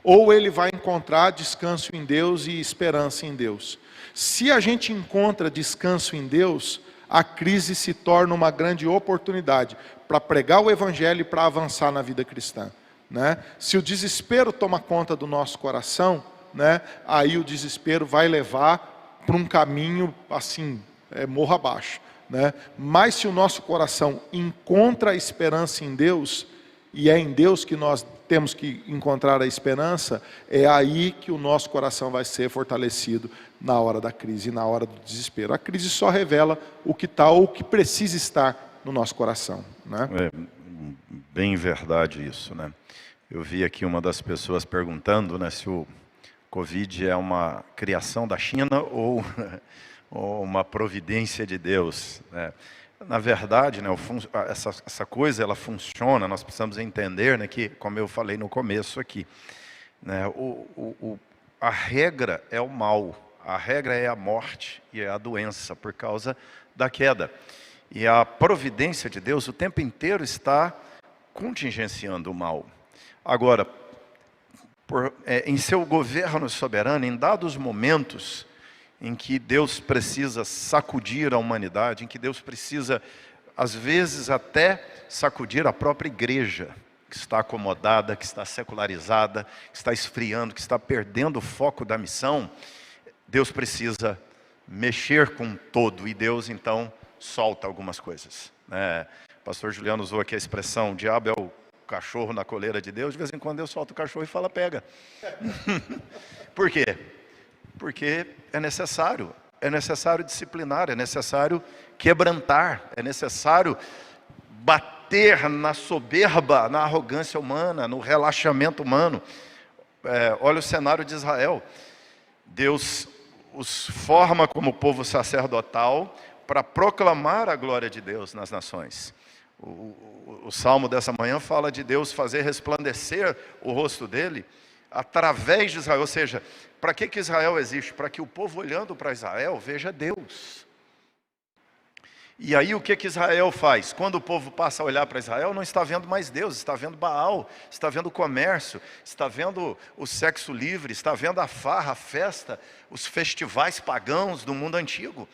ou ele vai encontrar descanso em Deus e esperança em Deus. Se a gente encontra descanso em Deus, a crise se torna uma grande oportunidade para pregar o Evangelho e para avançar na vida cristã, né? Se o desespero toma conta do nosso coração, né, aí o desespero vai levar para um caminho assim, morro abaixo, né? Mas se o nosso coração encontra a esperança em Deus, e é em Deus que nós temos que encontrar a esperança, é aí que o nosso coração vai ser fortalecido na hora da crise, na hora do desespero. A crise só revela o que está ou o que precisa estar no nosso coração, né? É bem verdade isso, né? Eu vi aqui uma das pessoas perguntando, né, se o Covid é uma criação da China ou uma providência de Deus, né? Na verdade, né, essa coisa, ela funciona, nós precisamos entender, né, que, como eu falei no começo aqui, né, a regra é o mal, a regra é a morte e é a doença, por causa da queda. E a providência de Deus o tempo inteiro está contingenciando o mal. Agora, em seu governo soberano, em dados momentos em que Deus precisa sacudir a humanidade, em que Deus precisa, às vezes, até sacudir a própria igreja, que está acomodada, que está secularizada, que está esfriando, que está perdendo o foco da missão, Deus precisa mexer com todo, e Deus, então, solta algumas coisas, né? O pastor Juliano usou aqui a expressão: o diabo é o cachorro na coleira de Deus. De vez em quando Deus solta o cachorro e fala: pega. Por quê? Porque é necessário disciplinar, é necessário quebrantar, é necessário bater bater na soberba, na arrogância humana, no relaxamento humano. Olha o cenário de Israel. Deus os forma como povo sacerdotal para proclamar a glória de Deus nas nações. O salmo dessa manhã fala de Deus fazer resplandecer o rosto dele através de Israel. Ou seja, para que Israel existe? Para que o povo olhando para Israel veja Deus. E aí o que Israel faz? Quando o povo passa a olhar para Israel, não está vendo mais Deus, está vendo Baal, está vendo o comércio, está vendo o sexo livre, está vendo a farra, a festa, os festivais pagãos do mundo antigo.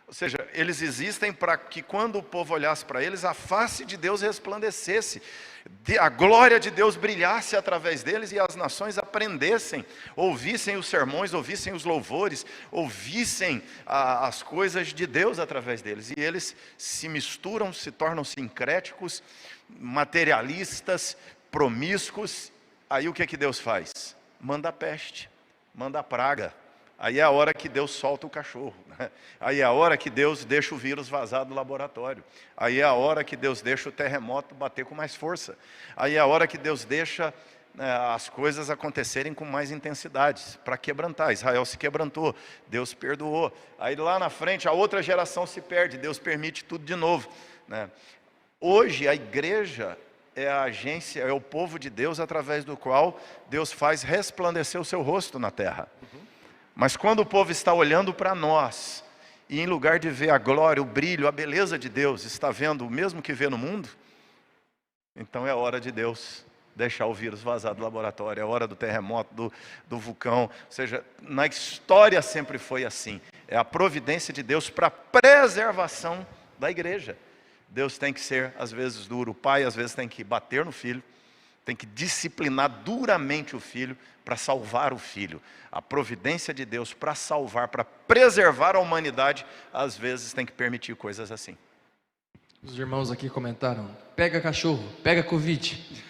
Ou seja, eles existem para que quando o povo olhasse para eles, a face de Deus resplandecesse, a glória de Deus brilhasse através deles e as nações aprendessem, ouvissem os sermões, ouvissem os louvores, ouvissem as coisas de Deus através deles. E eles se misturam, se tornam sincréticos, materialistas, promíscuos. Aí o que Deus faz? Manda a peste, manda a praga. Aí é a hora que Deus solta o cachorro, né? Aí é a hora que Deus deixa o vírus vazar do laboratório. Aí é a hora que Deus deixa o terremoto bater com mais força. Aí é a hora que Deus deixa as coisas acontecerem com mais intensidade, para quebrantar. Israel se quebrantou, Deus perdoou. Aí lá na frente a outra geração se perde, Deus permite tudo de novo, né? Hoje a igreja é a agência, é o povo de Deus através do qual Deus faz resplandecer o seu rosto na terra. Mas quando o povo está olhando para nós, e em lugar de ver a glória, o brilho, a beleza de Deus, está vendo o mesmo que vê no mundo, então é hora de Deus deixar o vírus vazar do laboratório, é hora do terremoto, do vulcão. Ou seja, na história sempre foi assim. É a providência de Deus para a preservação da igreja. Deus tem que ser, às vezes, duro. O pai, às vezes, tem que bater no filho, tem que disciplinar duramente o filho para salvar o filho. A providência de Deus para salvar, para preservar a humanidade, às vezes tem que permitir coisas assim. Os irmãos aqui comentaram: pega cachorro, pega Covid.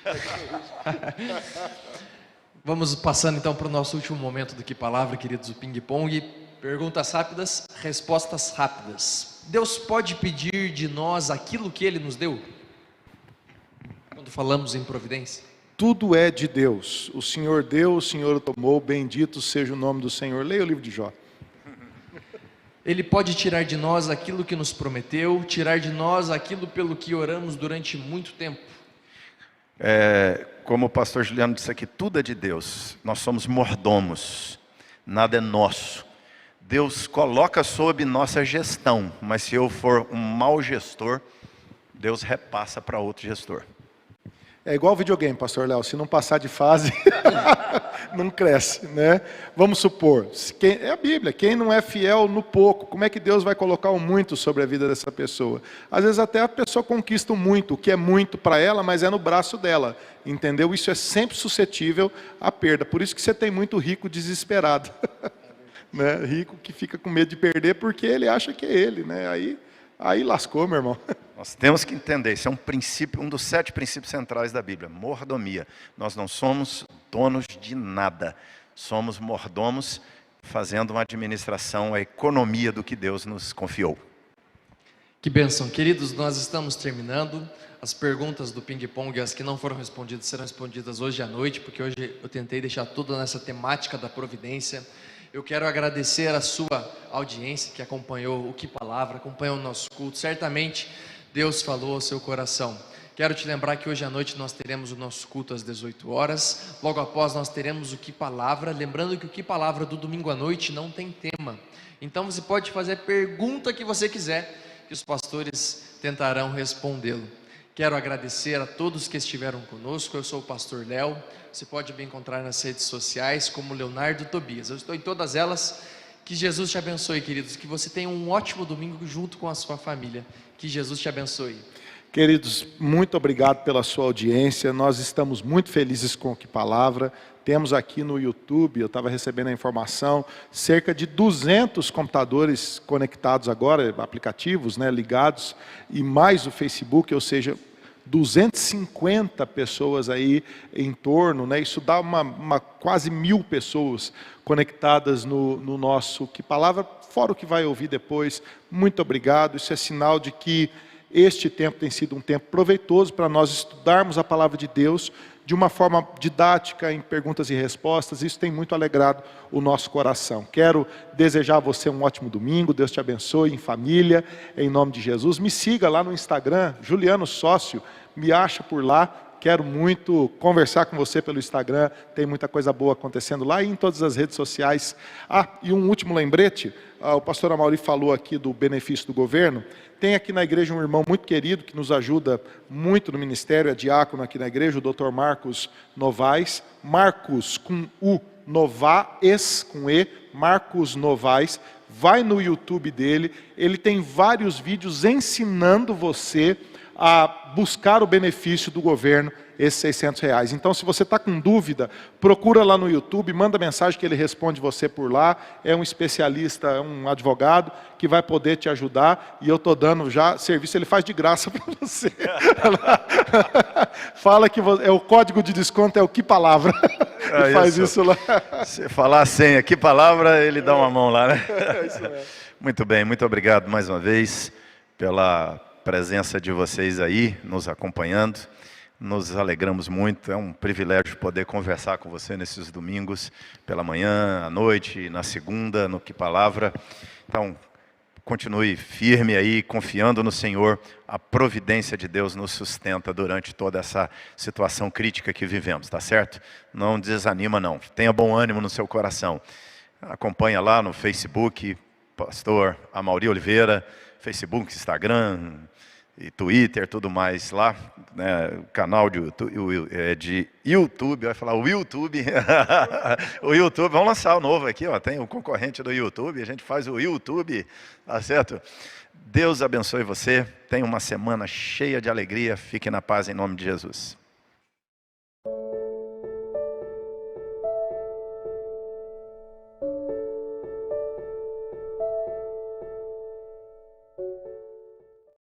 Vamos passando então para o nosso último momento do Que Palavra, queridos, o ping-pong. Perguntas rápidas, respostas rápidas. Deus pode pedir de nós aquilo que Ele nos deu? Quando falamos em providência. Tudo é de Deus. O Senhor deu, o Senhor tomou, bendito seja o nome do Senhor. Leia o livro de Jó. Ele pode tirar de nós aquilo que nos prometeu, tirar de nós aquilo pelo que oramos durante muito tempo. Como o pastor Juliano disse aqui, tudo é de Deus. Nós somos mordomos, nada é nosso. Deus coloca sob nossa gestão, mas se eu for um mau gestor, Deus repassa para outro gestor. É igual videogame, pastor Léo, se não passar de fase, não cresce, né? Vamos supor, é a Bíblia, quem não é fiel no pouco, como é que Deus vai colocar o muito sobre a vida dessa pessoa? Às vezes até a pessoa conquista o muito, o que é muito para ela, mas é no braço dela, entendeu? Isso é sempre suscetível à perda, por isso que você tem muito rico desesperado, né? Rico que fica com medo de perder porque ele acha que é ele, né? Aí lascou, meu irmão. Nós temos que entender, isso é um princípio, um dos 7 princípios centrais da Bíblia, mordomia. Nós não somos donos de nada, somos mordomos fazendo uma administração, a economia do que Deus nos confiou. Que bênção, queridos, nós estamos terminando. As perguntas do ping-pong, as que não foram respondidas, serão respondidas hoje à noite, porque hoje eu tentei deixar tudo nessa temática da providência. Eu quero agradecer a sua audiência que acompanhou o Que Palavra, acompanhou o nosso culto. Certamente Deus falou ao seu coração. Quero te lembrar que hoje à noite nós teremos o nosso culto às 18 horas. Logo após nós teremos o Que Palavra. Lembrando que o Que Palavra do domingo à noite não tem tema. Então você pode fazer a pergunta que você quiser, que os pastores tentarão respondê-lo. Quero agradecer a todos que estiveram conosco. Eu sou o pastor Léo. Você pode me encontrar nas redes sociais como Leonardo Tobias. Eu estou em todas elas. Que Jesus te abençoe, queridos. Que você tenha um ótimo domingo junto com a sua família. Que Jesus te abençoe. Queridos, muito obrigado pela sua audiência. Nós estamos muito felizes com o Que Palavra. Temos aqui no YouTube, eu estava recebendo a informação, cerca de 200 computadores conectados agora, aplicativos, né, ligados, e mais o Facebook, ou seja, 250 pessoas aí em torno, né? Isso dá quase 1000 pessoas conectadas no nosso Que Palavra, fora o que vai ouvir depois. Muito obrigado, isso é sinal de que este tempo tem sido um tempo proveitoso para nós estudarmos a palavra de Deus de uma forma didática, em perguntas e respostas. Isso tem muito alegrado o nosso coração. Quero desejar a você um ótimo domingo, Deus te abençoe em família, em nome de Jesus. Me siga lá no Instagram, Juliano Sócio, me acha por lá. Quero muito conversar com você pelo Instagram, tem muita coisa boa acontecendo lá e em todas as redes sociais. E um último lembrete, o pastor Amaury falou aqui do benefício do governo. Tem aqui na igreja um irmão muito querido que nos ajuda muito no ministério, é diácono aqui na igreja, o Dr. Marcos Novaes. Marcos com U, Novaes com E, Marcos Novaes. Vai no YouTube dele, ele tem vários vídeos ensinando você a buscar o benefício do governo, esses R$600. Então, se você está com dúvida, procura lá no YouTube, manda mensagem que ele responde você por lá. É um especialista, é um advogado que vai poder te ajudar. E eu estou dando já serviço, ele faz de graça para você. Fala que é o código de desconto, é o Que Palavra. Ele faz isso lá. Se falar a senha, Que Palavra, ele dá uma mão lá, né? É isso mesmo. Muito bem, muito obrigado mais uma vez pela presença de vocês aí, nos acompanhando. Nos alegramos muito, é um privilégio poder conversar com você nesses domingos, pela manhã, à noite, na segunda, no Que Palavra. Então, continue firme aí, confiando no Senhor. A providência de Deus nos sustenta durante toda essa situação crítica que vivemos, tá certo? Não desanima não, tenha bom ânimo no seu coração. Acompanha lá no Facebook, pastor Amaury Oliveira, Facebook, Instagram e Twitter, tudo mais lá, né, canal de YouTube, vai falar o YouTube, o YouTube, vamos lançar o novo aqui, ó, tem o concorrente do YouTube, a gente faz o YouTube, tá certo? Deus abençoe você, tenha uma semana cheia de alegria, fique na paz em nome de Jesus.